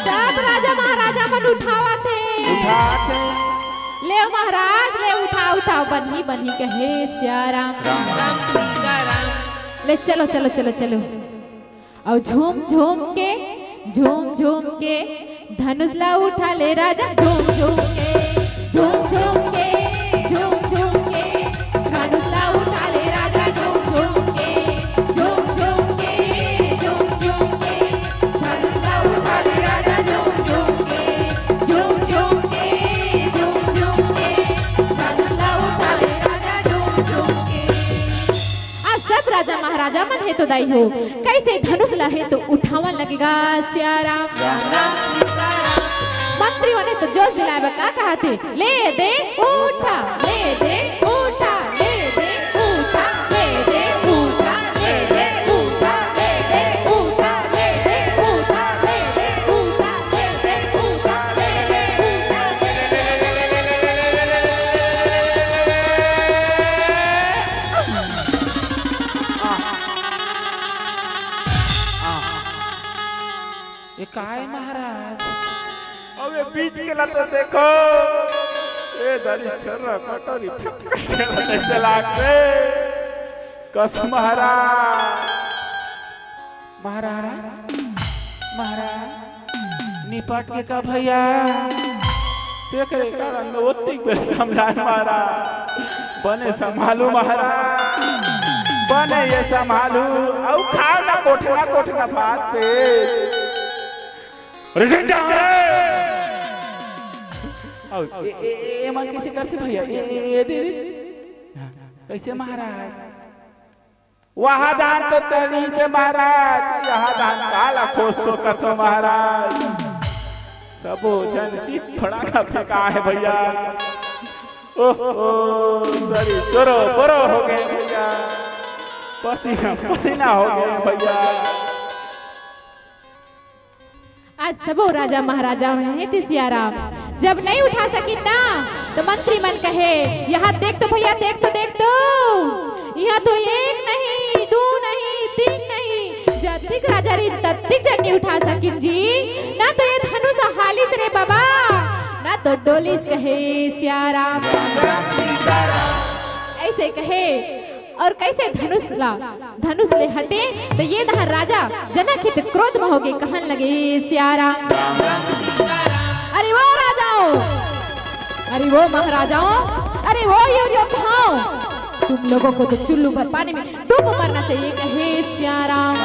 सब राजा महाराजा मन उठावा थे ले महाराज ले उठाओ उठाओ बन्ही बन्ही कहे सियाराम राम सीताराम। ले चलो चलो चलो चलो और झूम झूम के धनुष ला उठा ले राजा झूम झूम के धनुष ला उठा ले राजा झूम झूम के धनुष ला उठा ले राजा झूम झूम के धनुष ला उठा ले राजा झूम झूम के। आज सब राजा महाराजा मन है तो दाई हो कैसे धनुष ला है तो उठावन लगेगा सियाराम मंत्रियों ने तो जोश दिलाया का कहा थे ले दे उठा ले दे उठा ले दे उठा ले दे उठा ले दे उठा ले दे उठा ले दे उठा ले दे उठा ले दे उठा ले ये काय महाराज अबे बीच के ला तो देखो ए दरी चल कटोरी कैसे लागते कस महाराज महाराज निपट के का भैया देख रे कारण ओतिक बेर समझान महाराज बने संभालू महाराज बने ये संभालू औ खाओ ना कोठना भात पे रिजन जा रे ए मन कैसे करते भैया ए दे कैसे महाराज वहाँ दान तो तनी से महाराज यहाँ दान काला खोज तो कतो महाराज सबो जन चित थोड़ा का फेंका है भैया ओहो सरी चोरो बरो हो गए भैया पसीना हो गए भैया। आज सबो राजा महाराजा है सियाराम जब नहीं उठा सकी ना तो मंत्री मन कहे यहाँ देख तो भैया देख तो यहाँ तो एक नहीं दो नहीं तीन नहीं जतिक राजा रे तत्तिक जन नहीं उठा सकिन जी ना तो ये धनुष हालिस रे बाबा ना तो डोलिस कहे सियाराम ऐसे कहे और कैसे धनुष ले हटे तो ये दहा राजा जनक हित क्रोध में होगे कहन लगे सियाराम अरे वो राजाओं अरे वो महाराजाओं अरे वो योद्धाओं तुम लोगों को तो चुल्लू भर पानी में डूब मरना चाहिए कहे सियाराम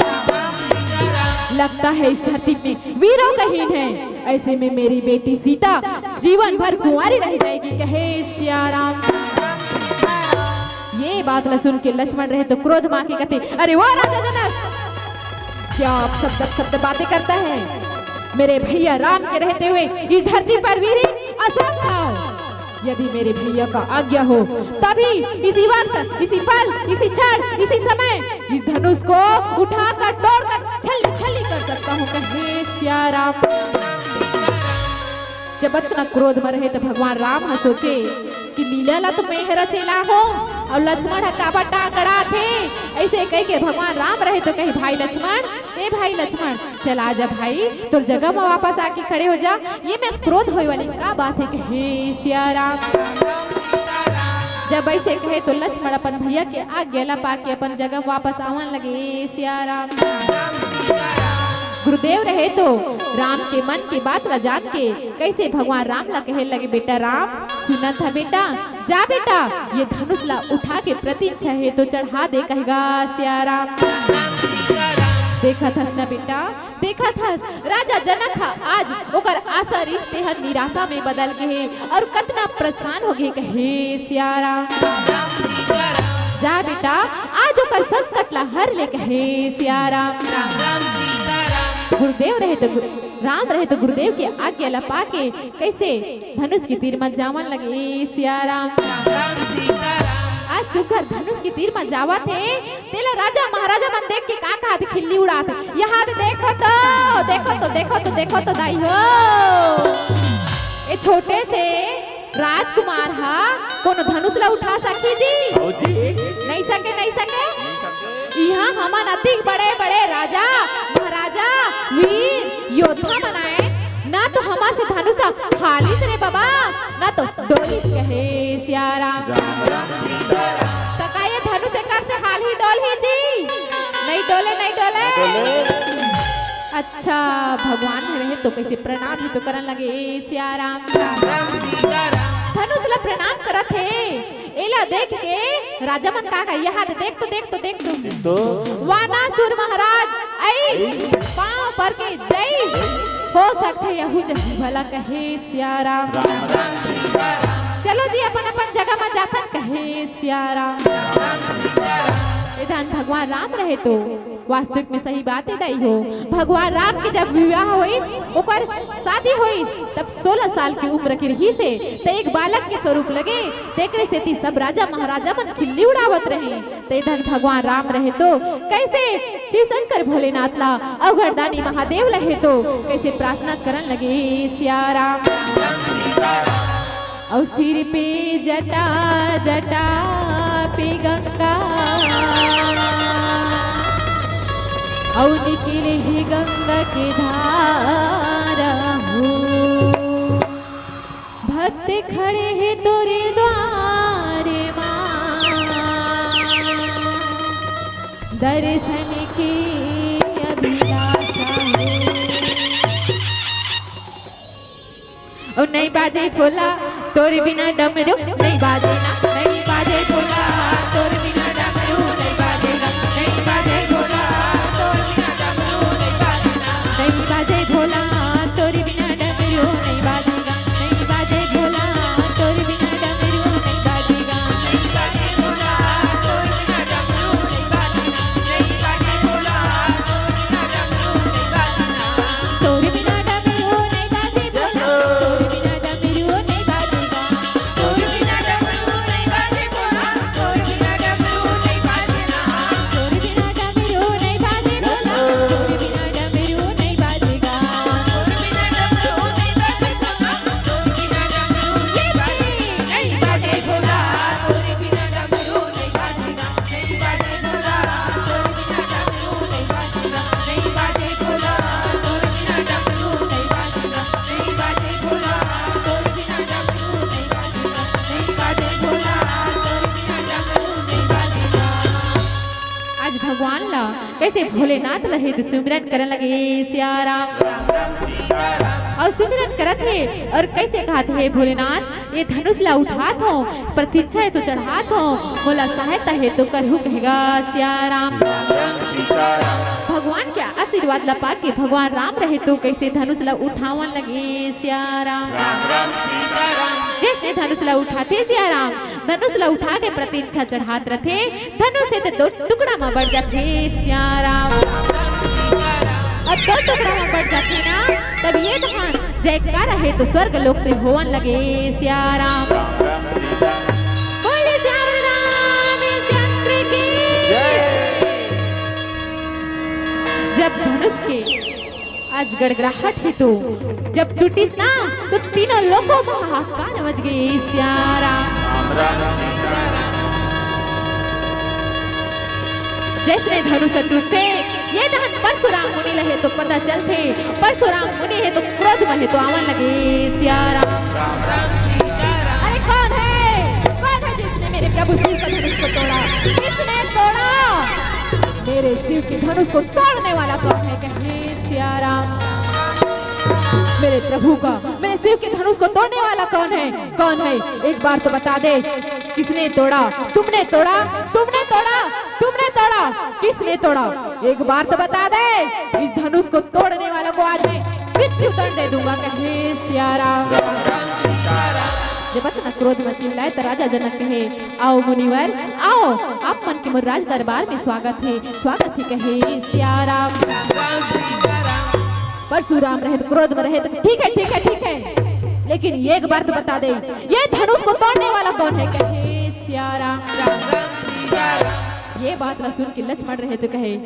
लगता है इस धरती में वीरों का हीन है ऐसे में मेरी बेटी सीता जीवन भर कुंवारी रह जाएगी कहे सियाराम। ये बात न सुन के लक्ष्मण रहे तो क्रोध मां के कहते अरे वो राजा जनक क्या आप शब्द बातें करता है मेरे भैया राम के रहते हुए इस धरती पर वीरी असंभव यदि मेरे भैया का आज्ञा हो तभी इसी वक्त इसी पल इसी क्षण इसी समय इस धनुष को उठाकर तोड़कर छल्ली कर सकता हूँ कहे सियाराम। जब इतना क्रोध में रहे तो भगवान राम हा सोचे कि लीला ला तो मैं रचेला हो और लक्ष्मण का टाकड़ा थे ऐसे कह के भगवान राम रहे तो कहे भाई लक्ष्मण चल आजा भाई तो जगह में वापस आके खड़े हो जा ये मैं क्रोध होए वाली का बात है कि हे सियाराम। जब ऐसे कहे तो लक्ष्मण अपन भैया के आज्ञा ला पाके अपन जगह वापस आवन लगे सियाराम। गुरुदेव रहे तो राम के मन की बात ला जान के कैसे भगवान राम ला कहे लगे बेटा राम सुना था बेटा जा बेटा ये धनुष ला उठा के प्रतीक्षा है तो चढ़ा दे कहेगा सियाराम। देखा थस ना बेटा देखा थस राजा जनक आज ओकर आशा रिश्ते हर निराशा में बदल गए और कितना परेशान हो गए कहे सियाराम। जा बेटा आज ओकर संकट ला हर ले कहे सियाराम। गुरुदेव रहे तो राम रहे तो गुरुदेव की आज्ञा ला पाके कैसे धनुष की तीर में जावन लगे सियाराम। आज सुगर धनुष की तीर में जावा थे तेला राजा महाराजा मन देख के का कहा थे खिल्ली उड़ा थे यहाँ देखो तो दाई हो ये छोटे से राजकुमार हा कोनो धनुष ला उठा सकी जी नहीं सके यहाँ हमन अति बड़े राजा महाराजा वीर योद्धा बनाए ना तो हमार से धनुषा हाली से रे बाबा, ना तो डोली कहे सियाराम। तकाये धनुष कर से हाल ही डोल ही जी, नहीं डोले नहीं डोले। अच्छा भगवान में रहे तो कैसे प्रणाम ही तो करन लगे सियाराम। धनुष ला प्रणाम करत है, एला देख के राजा मन का यहाँ देख तो देख तो देख तो वानासुर महाराज आई पांव पर के जय हो सकते यहू जैसे भला कहे सियाराम। चलो जी अपन अपन जगह में जातन कहे सियाराम। इधर भगवान राम रहे तो वास्तविक में सही बात है दई हो। भगवान राम के जब विवाह हुई ओकर शादी हुई तब 16 साल की उम्र की रही से तो एक बालक के स्वरूप लगे देखने से थी सब राजा महाराजा मन खिल्ली उड़ावत रहे। तो इधर भगवान राम रहे तो कैसे शिव शंकर भोलेनाथ ला अवघड़दानी महादेव रहे तो कैसे प्रार्थना करन लगे सियाराम। और सिर पे जटा जटा पे गंगा और निकले ही गंगा के धारा हो। भक्त खड़े हैं तोरे द्वारे माँ, दर्शन की अभिलाषा है। और नहीं बाजे फूला तोरे बिना डमरू, नहीं बाजे ना नहीं बाजे फूला तोरे बिना डमरू, नहीं बाजेगा नहीं बाजे फूला तोरे बिना डमरू, नहीं बाजेगा नहीं बाजे फूला तोरे बिना डमरू, नहीं बाजेगा नहीं बाजे फूला तोरे बिना डमरू, नहीं बाजेगा नहीं बाजे फूला तोरे बिना डमरू, नहीं बाजेगा नहीं बाजे फूला तोरे बिना डमरू, नहीं बाजेगा तोरे बिना डमरू, नहीं बाजे फूला तोरे बिना डमरू, नहीं बाजेगा तोरे बिना डमरू, नहीं बाजे फूला तोरे बिना डमरू, नहीं बाजेगा तोरे बिना डमरू, नहीं बाजे फूला तोरे बिना डमरू, नहीं बाजेगा तोरे बिना डमरू, नहीं बाजे फूला तोरे बिना डमरू, नहीं बाजेगा नहीं बाजे फूला तोरे बिना डमरू, नहीं बाजेगा नहीं बाजे फूला तोरे बिना डमरू, नहीं बाजेगा नहीं बाजे फूला तोरे बिना डमरू, नहीं बाजेगा नहीं बाजे फूला तोरे बिना डमरू, नहीं बाजेगा नहीं बाजे फूला तोरे बिना डमरू, नहीं बाजेगा। आज भगवान ला कैसे भोलेनाथ लहे तो सुमिरन करन लगे सियाराम। और सुमिरन करत है और कैसे कहत है भोलेनाथ ये धनुष ला उठात हो, प्रतीक्षा है तो चढ़ात हो, बोला सहायता है तो करहु कहेगा सियाराम। भगवान क्या आशीर्वाद ला पाके भगवान राम रहे तो कैसे धनुष ला उठावन लगे सियाराम। जैसे धनुष ला उठाते सियाराम, धनुष ला उठा के प्रतीक्षा चढ़ात रथे, धनुष से तो 2 टुकड़ा में बढ़ जाते सियाराम। अब 2 टुकड़ा में बढ़ जाते ना तब ये धान जयकार है तो स्वर्ग लोक से होवन लगे सियाराम। बोले श्याम रामचंद्र की। जब धनुष के आज गड़गड़ाहट है तो जब टूटिस ना तो तीनों लोगों में हाहाकार मच गए सियाराम। जैसे धनुष टूटे ये धन परशुराम मुनि लहे तो पता चलते, परशुराम मुनि है तो क्रोध में है तो आवन लगे सियाराम। अरे कौन है जिसने मेरे प्रभु शिव का धनुष को तोड़ा? किसने तोड़ा? मेरे शिव के धनुष को तोड़ने वाला कौन है कहे सियाराम। मेरे प्रभु का मेरे शिव के धनुष को तोड़ने वाला कौन है? कौन है? एक बार तो बता दे किसने तोड़ा? तुमने तोड़ा, तुमने तोड़ा, तुमने तोड़ा, किसने तोड़ा? एक बार तो बता दे। इस धनुष को तोड़ने वाला को आज मैं मृत्यु दंड दे दूंगा कहे सियाराम। जब इतना क्रोध में चिल्लाए तो राजा जनक कहे आओ मुनिवर आओ, आप मन के मोर राज दरबार में स्वागत है कहे सियाराम। परशुराम रहे तो क्रोध में रहे तो ठीक है, लेकिन एक बार तो बता दे ये धनुष को तोड़ने वाला कौन है कहे सियाराम। ये बात ना सुन के लक्ष्मण रहे तो कहे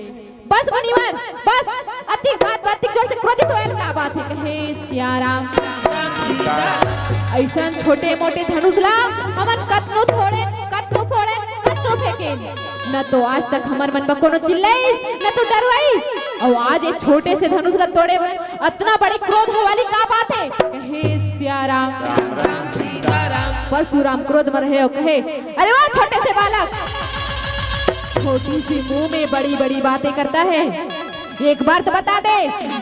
बस मुनिवर बस, अधिक जोर से क्रोधित होयल का बात है कहे सियाराम। ऐसा छोटे मोटे धनुष ला हमन कतनो फोड़े शत्रु फेंके न तो आज तक हमार मन में कोनो चिल्लाइस न तो डरवाइस और आज ये छोटे से धनुष का तोड़े इतना बड़ी क्रोध है वाली का बात है। कहे सियाराम राम सीताराम। परशुराम क्रोध में रहे और कहे अरे वाह छोटे से बालक, छोटी सी मुंह में बड़ी बड़ी बातें करता है। एक बार तो बता दे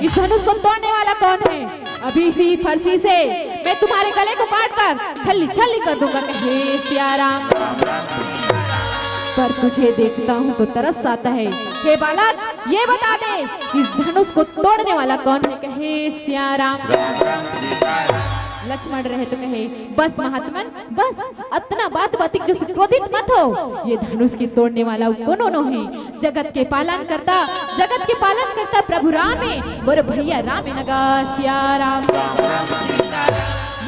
इस धनुष को तोड़ने वाला कौन है। अभी इसी फरसी से मैं तुम्हारे गले को काट कर छल्ली छल्ली कर दूंगा। कहे सियाराम पर तुझे देखता हूँ तो तरस आता है। हे बालक ये बता दे इस धनुष को तोड़ने वाला कौन है। कहे सियाराम। लक्ष्मण रहे तो कहे बस महात्मन बस, इतना बात बातिक जो क्रोधित मत हो। ये धनुष की तोड़ने वाला कौन है। जगत के पालन करता प्रभु राम है। बोरे भैया राम है नगा सियाराम।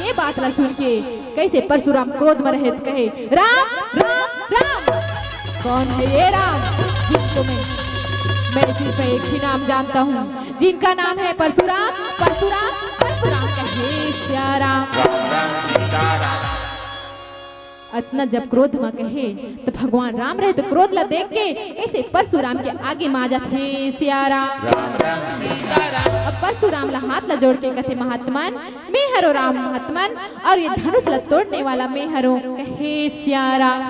ये बात ला सुन के कैसे परशुराम क्रोध में रहे तो कहे राम राम राम। कौन है ये राम जिसको मैं सिर्फ एक ही नाम जानता हूँ, जिनका नाम है परशुराम परशुराम परशुराम। कहे सियाराम। इतना जब क्रोध में कहे तो भगवान राम रहे तो क्रोध ला देख के ऐसे परशुराम के आगे मा जाते सियाराम। अब परशुराम ला हाथ ला जोड़ के कहते महात्मन मैं हरो राम महात्मन और ये धनुष ला तोड़ने वाला मैं हरो। कहे सियाराम।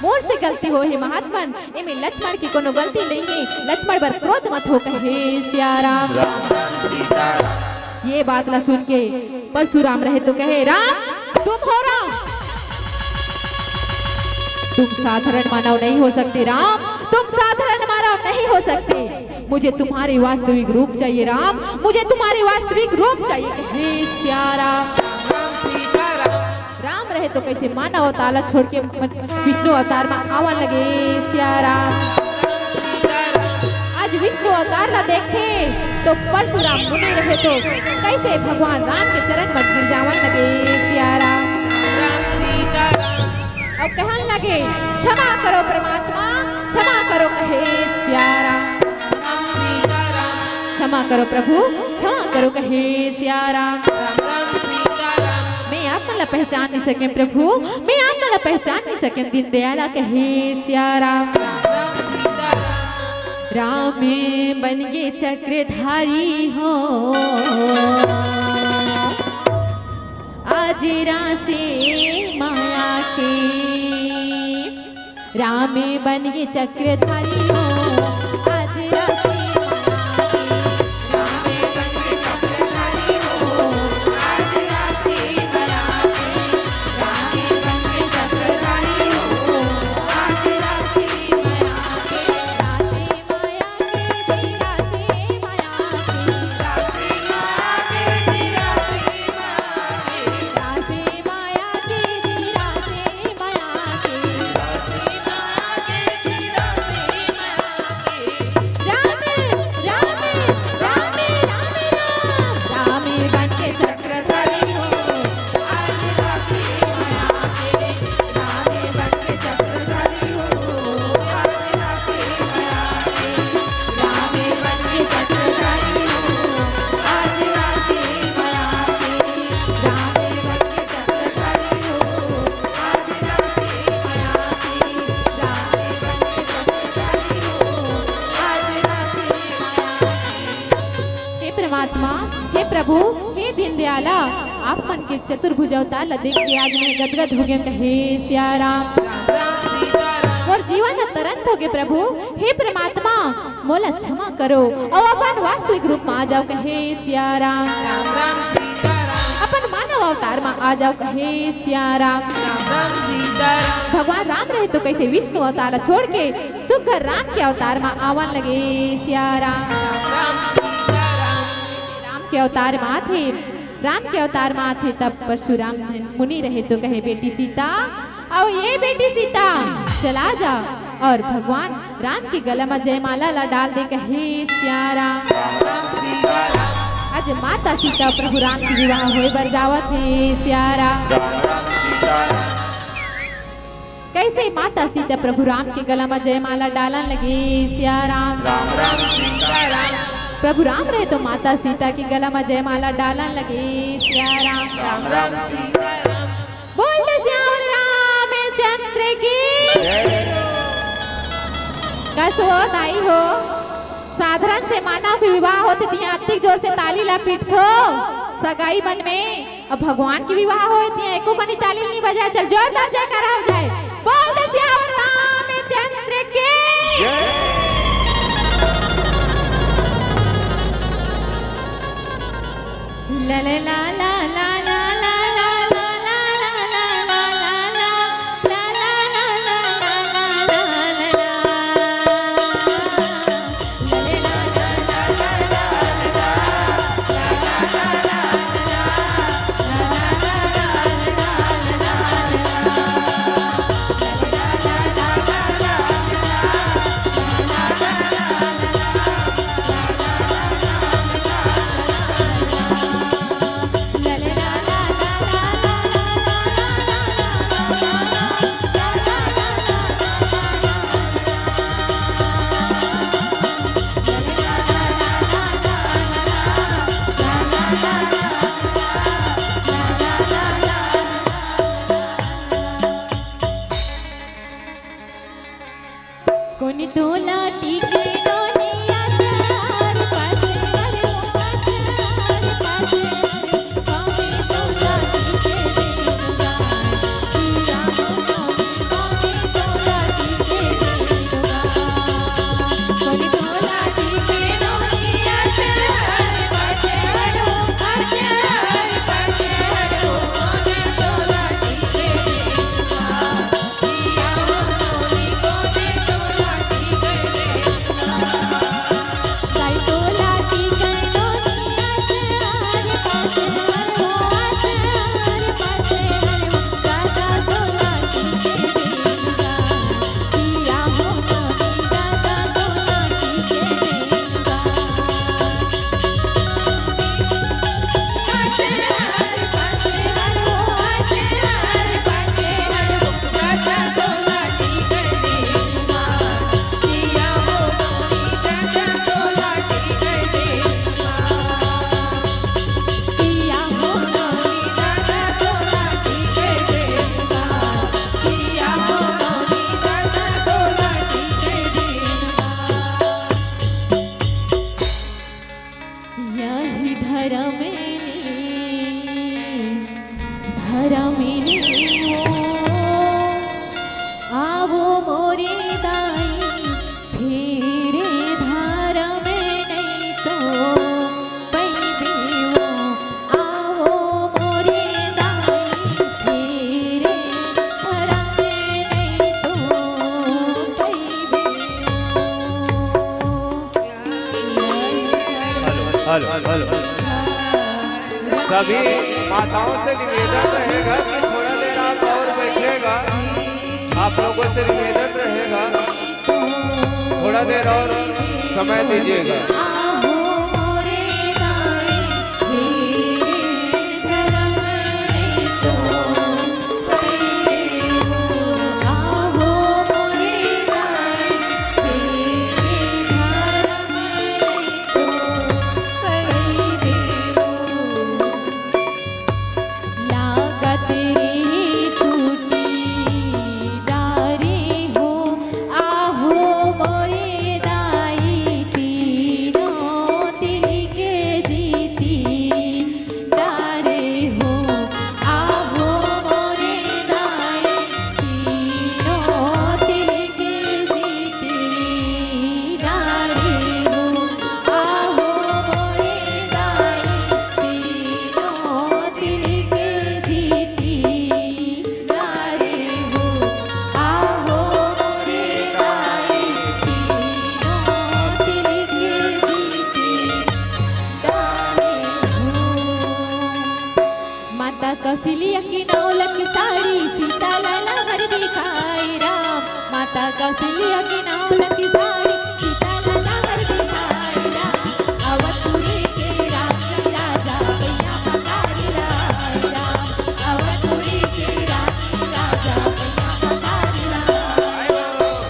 मोर से गलती हो है महात्मन, इमे लक्ष्मण की कोनो गलती नहीं है। लक्ष्मण पर क्रोध मत हो। कहे सियाराम। ये बात ला सुन के परशुराम रहे तो कहे राम तुम हो राम, तुम साधारण मानव नहीं हो सकते राम, तुम साधारण मानव नहीं हो सकते। मुझे तुम्हारे वास्तविक रूप चाहिए राम, मुझे तुम्हारे वास्तविक रूप चाहिए। कहे सियाराम। राम रहे तो कैसे मानव अवतार छोड़ के विष्णु अवतार में आवन लगे सियाराम। आज विष्णु अवतार ला देखे तो परशुराम मुनि रहे तो कैसे भगवान राम के चरण में गिर जावन लगे सियाराम। अब कहन लगे क्षमा करो परमात्मा क्षमा करो। कहे सियाराम। क्षमा करो प्रभु क्षमा करो। कहे सियाराम। मैं आपने ला पहचान नहीं सके प्रभु, मैं आपने ला पहचान नहीं सके दीन दयाला। कहे सियाराम। राम बन गे चक्रधारी हो आज रासे माया के। राम बन गे चक्रधारी हो आज रासे प्रभु हे दीन दयाला आप मन के चतुर्भुज अवतार ला देख के आज मैं गदगद हो गया। कहे सियाराम। और जीवन तरंत हो गए प्रभु हे परमात्मा मोला क्षमा करो और अपन वास्तविक रूप में आ जाओ। कहे सियाराम। अपन मानव अवतार में आ जाओ। कहे सियाराम। भगवान राम रहे तो कैसे विष्णु अवतार छोड़ के सुघर राम के अवतार में आवन लगे सियाराम। के अवतार में थे राम के अवतार में थे तब परशुराम मुनि रहे तो कहे बेटी सीता आओ ये बेटी सीता चला जा और भगवान राम के गला में जयमाला ला डाल दे। कहे सियाराम। आज माता सीता प्रभु राम की विवाह होए बर जावत है सियाराम। कैसे माता सीता प्रभु राम के गला में जयमाला डालन लगे सियाराम। प्रभु राम रहे तो माता सीता की गला में जयमाला डालन लगे सियाराम। बोलते श्याम रामचंद्र की कस हो दाई हो साधारण से मानव के विवाह होते थे अतिक जोर से ताली ला पीटथो सगाई बन में अब भगवान की विवाह होती है एको कनी ताली नहीं बजाए चल जोरदार जयकार हो जाए बोल दे सियावर रामचंद्र के ला ला ला ला ला ला कोनी तोला टीके नोनिया चार पाछे हरे पाछे कोनी तोला टीके देगा पिया कोनी तोला टीके देगा कोनी तोला टीके नोनिया चार पाछे हरे पाछे कोनी तोला टीके देगा पिया कोनी तोला गाई तोला टीके नोनिया चार पाछे हरे पाछे राजा तोला टीके देगा पिया हो राजा तोला टीके देगा पाछे हरे पाछे राजा तोला टीके देगा पिया हो राजा तोला टीके देगा पिया हो राजा तोला टीके देगा पिया हो राजा तोला टीके देगा यही धर्मिनी आवो मोरे दाई फेरे धार में नहीं तो पैबेओ आवो मोरे दाई फेरे धार में नहीं तो पैबेओ हेलो सभी माताओं से निवेदन रहेगा कि थोड़ा देर आप और बैठेगा आप लोगों से निवेदन रहेगा थोड़ा देर और समय दीजिएगा आवो मोरे दाई फेरे धर्म नहीं तो पैबेओ आवो मोरे दाई फेरे धर्म नहीं तो पैबेओ लागत रे छूटी डारे हो आहो मोरे दाई तीनों दिल के जीती डारे हो आहो मोरे दाई तीनों दिल के जीती डारे हो आहो मोरे दाई तीनों दिल के जीती डारे हो आहो मोरे दाई तीनों दिल के जीती डारे हो माता कौशल्या की नौलख की साड़ी सीता लाला हर दिखाई राम माता कौशल्या की नौलख की साड़ी सीता लाला हर दिखाई राम अवधपुरी के राजा राजा भैया पधारी राय राम अवधपुरी के राजा भैया पधारी राय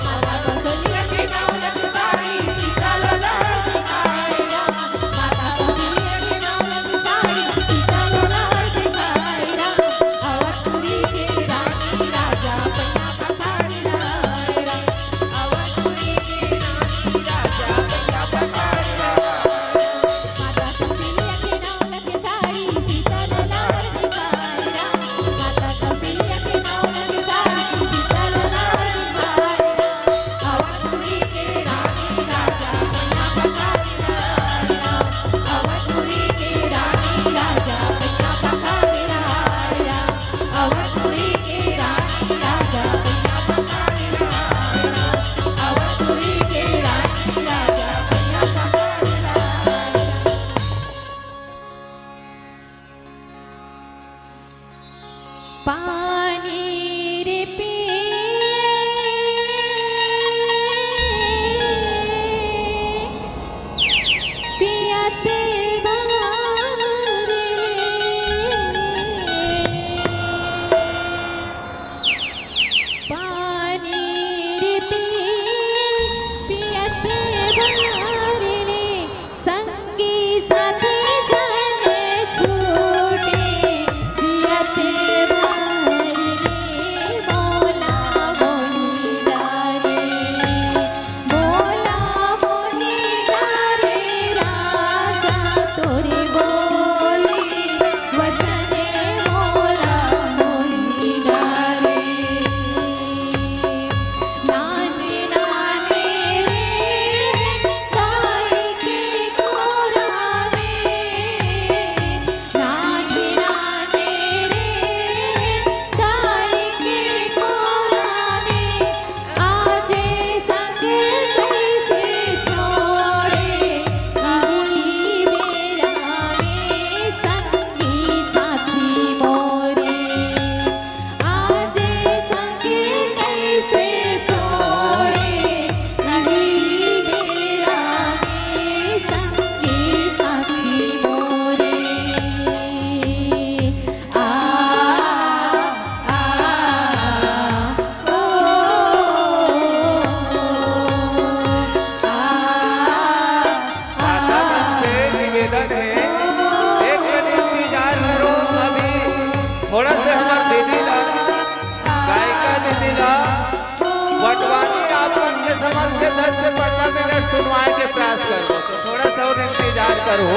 माता कौशल्या की नौलख की साड़ी सीता लाला हर दिखाई राम माता कौशल्या की नौलख की साड़ी सीता लाला हर दिखाई राम अवधपुरी के राजा भैया पधारी थोड़ा से हमारे दीदी ला गायिका दीदी ला वटवानी आप उनके समझ से 10 से 15 मिनट सुनवाए के प्रयास करो, तो थोड़ा सा और इंतजार करो।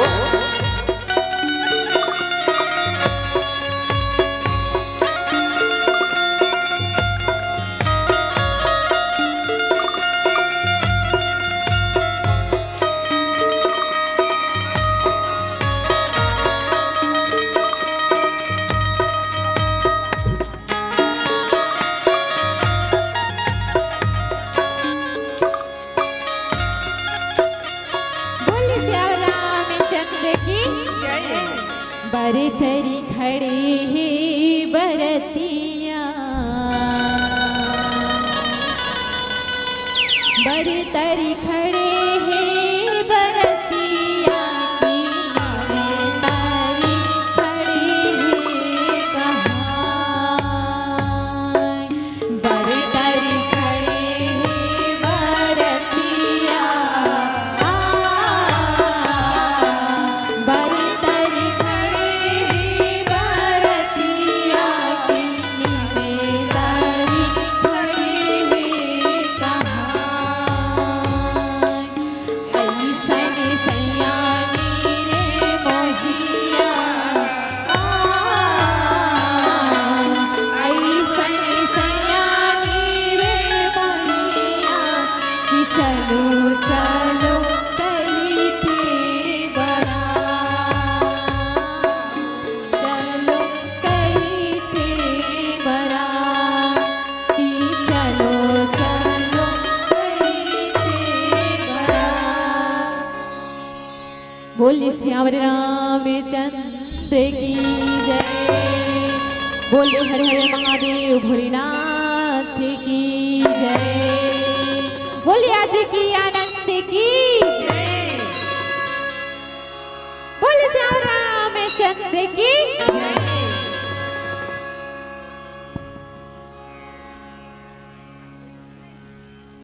बरतरी खड़े ही बरतिया, बरतरी खड़े ही बरतिया की बरतरी खड़े ही कहाँ, बरतरी खड़े ही बरतिया, बरतरी बोले श्याम रामचंद्र की जय, बोले हर हर महादेव भोलेनाथ की जय, बोले आज की आनंद की जय, बोले श्याम रामचंद्र की जय।